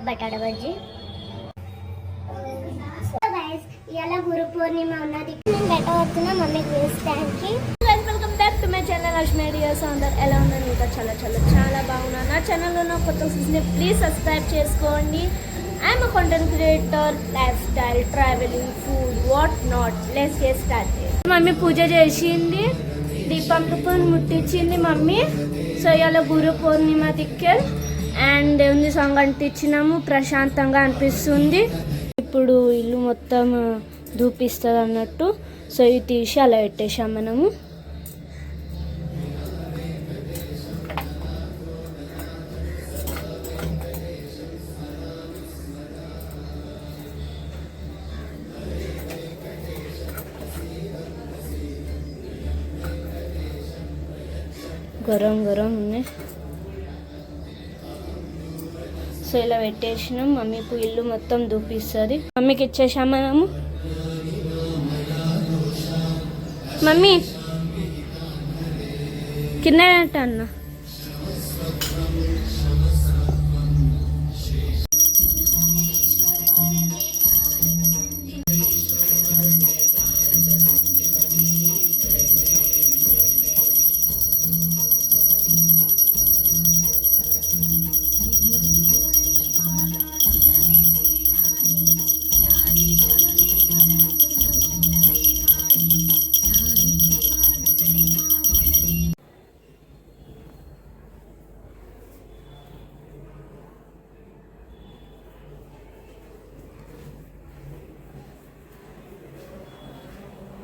Batata bajji. ఇలా గురు పూర్ణిమ ఉన్నది, నేను పెట్టవచ్చున్నా మమ్మీకి వేస్తానికి. Welcome back to my channel Lakshmi ideas. అందరు ఎలా ఉన్నారు? ఇంకా చాలా చాలా చాలా బాగున్నాను. నా ఛానల్లో ఉన్న కొత్త చూసి ప్లీజ్ సబ్స్క్రైబ్ చేసుకోండి. I'm a content creator, life style, travelling, food, what not. Let's get started. Mummy puja చేసింది, దీపంతో ముట్టించింది మమ్మీ. సో ఇలా గురు పూర్ణిమ దిక్కెల్ అండ్ దేవుని సాంగ్ అంటించినాము, ప్రశాంతంగా అనిపిస్తుంది. ఇప్పుడు ఇల్లు మొత్తం ధూపిస్తుంది అన్నట్టు. సో ఇవి తీసి అలా పెట్టేసాం మనము. గరం గరం ఉన్నాయి. సో ఇలా పెట్టేసినాం. మమ్మీకు ఇల్లు మొత్తం దూపిస్తుంది. మమ్మీకి ఇచ్చేసాం మనము. మమ్మీ కింద అన్న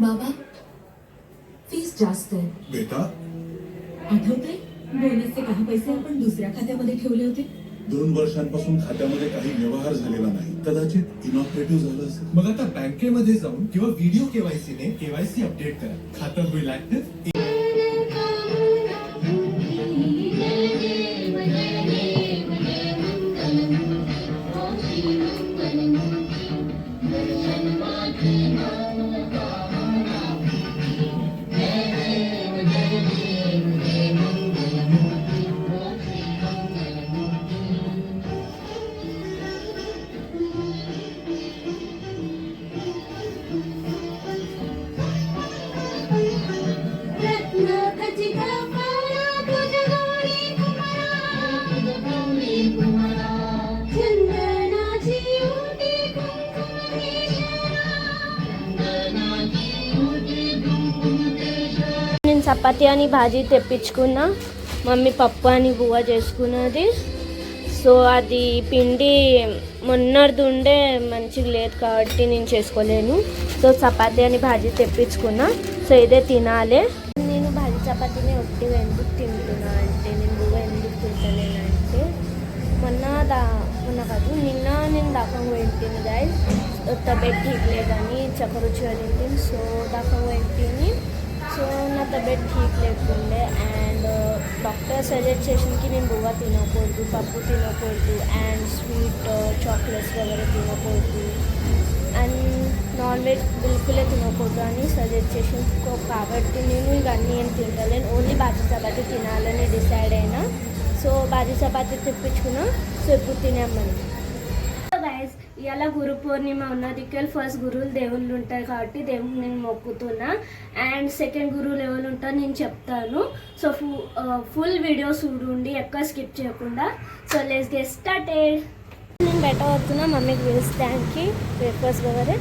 बाबा फीस जास्त आहे बेटा. आठवतंय बोनसचे काही पैसे आपण दुसऱ्या खात्यामध्ये ठेवले होते. 2 वर्षांपासून खात्यामध्ये काही व्यवहार झालेला नाही. कदाचित इनऑपरेटिव्ह झालं असेल. मग आता बँकेमध्ये जाऊन किंवा व्हिडिओ केवायसी ने केवायसी अपडेट करा. खातं होईल ऍक्टिव्ह. నేను చపాతీ అని భాజీ తెప్పించుకున్నా. మమ్మీ పప్పు అని బువ్వ చేసుకున్నది. సో అది పిండి మొన్నటిది ఉండే మంచిగా లేదు కాబట్టి నేను చేసుకోలేను. సో చపాతీ అని భాజీ తెప్పించుకున్నా. సో ఇదే తినాలి. నేను భాజీ చపాతీని ఒట్టిగా ఎందుకు తింటున్నా అంటే, నేను బువ్వ ఎందుకు తింటలేనంటే, మొన్న కాదు నిన్న నేను దాకా పోయింటిని గైస్. తబెట్ ठीक లేదని చక్కరుచి తింటుంది. సో దాకా పోయింటిని. సో నా తబెట్ ठीक లేకుండే అండ్ డాక్టర్ సజెస్ట్ చేసింది నేను బువ్వ తినకూడదు, పప్పు తినకూడదు అండ్ స్వీట్ చాక్లెట్స్ వగైరా తినకూడదు అండ్ నాన్ వెజ్ బిల్కులే తినకూడదు అని సజెస్ట్ చేసింది. కాబట్టి నేను ఇక అన్నీ ఏం తింటలేను, ఓన్లీ బాజీ చపాతీ తినాలని డిసైడ్ అయినా. సో బాజీ చపాతీ తెప్పించుకున్నా. సో ఇప్పుడు తినామని గైస్. ఇలా గురు పూర్ణిమ ఉన్నది. ఫస్ట్ గురువులు దేవుళ్ళు ఉంటారు కాబట్టి దేవుళ్ళు నేను మొక్కుతున్నా. అండ్ సెకండ్ గురువులు ఎవరు ఉంటారో నేను చెప్తాను. సో ఫుల్ వీడియో చూడండి, ఎక్కడ స్కిప్ చేయకుండా. So let's get started. నేను పెట్టవచ్చున్నా మమ్మీకి వేస్తానికి బ్రేక్ఫాస్ట్ వగరే.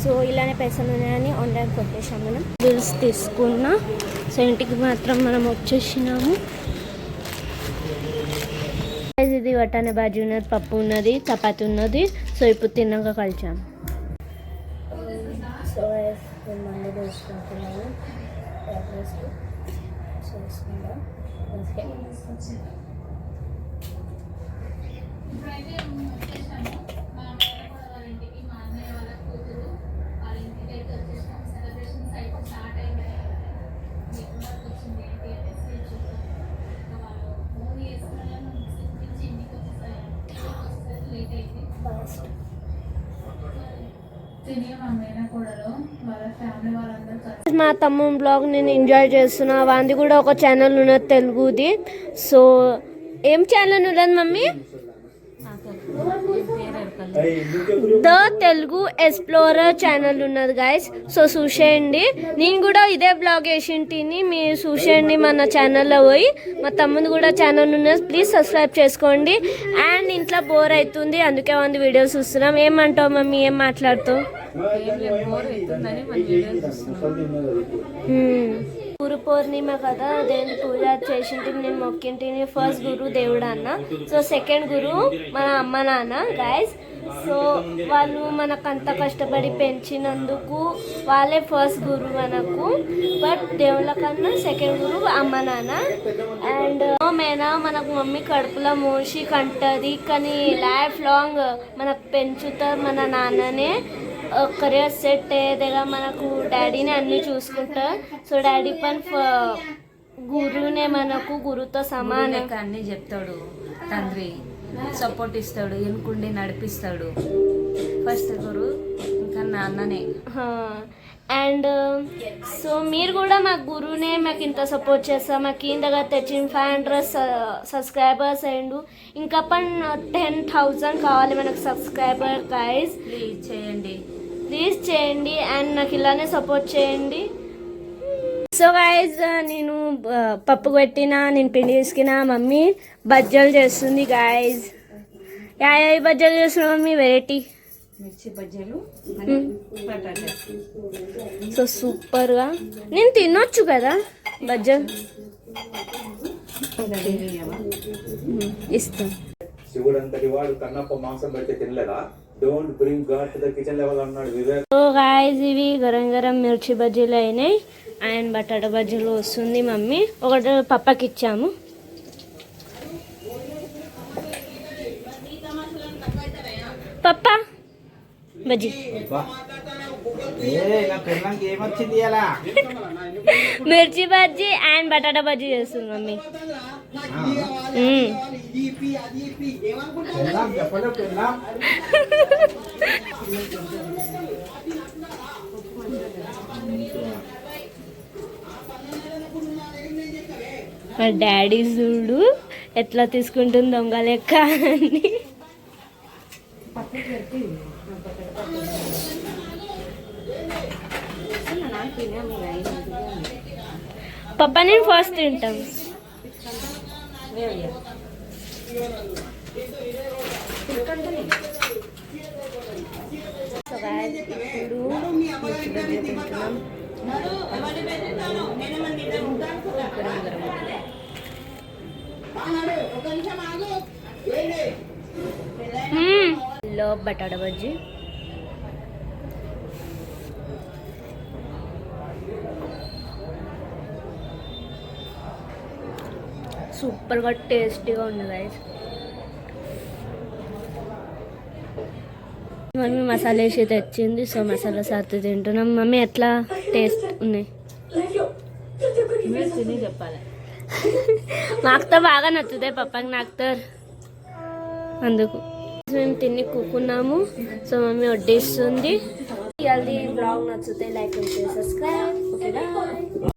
సో ఇలానే పైసలు ఉన్నాయని ఆన్లైన్ కొట్టేసాం మనం. బిల్స్ తీసుకున్నా. సో ఇంటికి మాత్రం మనం వచ్చేసినాము. ఇది వటానే బాజీ ఉన్నది, పప్పు ఉన్నది, చపాతి ఉన్నది. సో ఇప్పుడు తిన్నాక కలిచాము. సో మళ్ళీ వేసుకుంటున్నాము. మా తమ్ముని బ్లాగ్ నేను ఎంజాయ్ చేస్తున్నా. వాంది కూడా ఒక ఛానల్ ఉన్నది తెలుగుది. సో ఏం ఛానల్ ఉన్నది mummy? The Telugu explorer channel ఉన్నది గైస్. సో చూసేయండి. నేను కూడా ఇదే బ్లాగ్ వేసింటిని, మీరు చూసేయండి మన ఛానల్లో పోయి. మా తమ్ముడు కూడా ఛానల్ ఉన్నది, ప్లీజ్ సబ్స్క్రైబ్ చేసుకోండి. అండ్ ఇంట్లో బోర్ అవుతుంది, అందుకే వంద వీడియోస్ చూస్తున్నాం. ఏమంటావు మమ్మీ, ఏం మాట్లాడుతావు? గురు పౌర్ణిమ కదా, దేవుని పూజ చేసింటిని, నేను మొక్కింటిని. ఫస్ట్ గురు దేవుడు అన్న, సో సెకండ్ గురు మన అమ్మ నాన్న గైస్. సో వాళ్ళు మనకు అంత కష్టపడి పెంచినందుకు వాళ్ళే ఫస్ట్ గురు మనకు. బట్ దేవుళ్ళ కన్నా సెకండ్ గురు అమ్మ నాన్న. అండ్ మేనా మనకు మమ్మీ కడుపులో మోసి కంటది, కానీ లైఫ్ లాంగ్ మనకు పెంచుతారు మన నాన్ననే. కెరియర్ సెట్ అయ్యేదిగా మనకు డాడీని అన్నీ చూసుకుంటారు. సో డాడీ పని గురువునే మనకు, గురువుతో సమానం. అన్నీ చెప్తాడు తండ్రి, సపోర్ట్ ఇస్తాడు, ఎనుకుండి నడిపిస్తాడు. ఫస్ట్ గురు ఇంకా నాన్ననే. అండ్ సో మీరు కూడా మా గురువునే మాకు ఇంత సపోర్ట్ చేస్తాం. మాకు ఇంతగా తెచ్చిన 500 సబ్స్క్రైబర్స్ అయ్యిండు. ఇంకా 10,000 కావాలి మనకు సబ్స్క్రైబర్ గైస్. ప్లీజ్ చేయండి అండ్ నాకు ఇలానే సపోర్ట్ చేయండి. సో గైజ్ నేను పప్పు పెట్టిన, నేను పిండి తీసుకున్న, మమ్మీ బజ్జలు చేస్తుంది గైజ్. యాభై బజ్జలు చేస్తున్నా మమ్మీ, వెరైటీ మిర్చి బజ్జీలు, బటాటా. సో సూపర్గా నేను తినొచ్చు కదా బజ్జలు. ఇస్తాం. శివుడు అంతటి వాడు కన్నప్ప మాంసం పెడితే తినలేదా? Don't bring God to the kitchen level అన్నాడు వివేక్. సో గాయస్ ఇవి గరం గరం మిర్చి బజ్జీలు అయినాయి అండ్ బటాటా బజ్జీలు వస్తుంది మమ్మీ. ఒకటి పప్పకి ఇచ్చాము. పప్ప బజ్జీ మిర్చి బజ్జీ అండ్ బటాటా బజ్జీ చేస్తుంది మమ్మీ. మా డాడీ చూడు ఎట్లా తీసుకుంటుంది దొంగ లెక్క అని. పప్ప నేను ఫస్ట్ తింటాం. Love batata bajji. సూపర్గా టేస్టీగా ఉంది గైస్. మమ్మీ మసాలా వేసి తెచ్చింది, సో మసాలా సార్తో తింటున్నాం. మమ్మీ ఎట్లా టేస్ట్ ఉన్నాయి తిని చెప్పాలి. మాకుతో బాగా నచ్చుతాయి పప్పకి, నాకుతో అందుకు మేము తిని కూకున్నాము. So mummy వడ్డిస్తుంది. ఇవాళ బ్లాగ్ నచ్చుతాయి, లైక్ అండ్ సబ్స్క్రైబ్. ఓకే.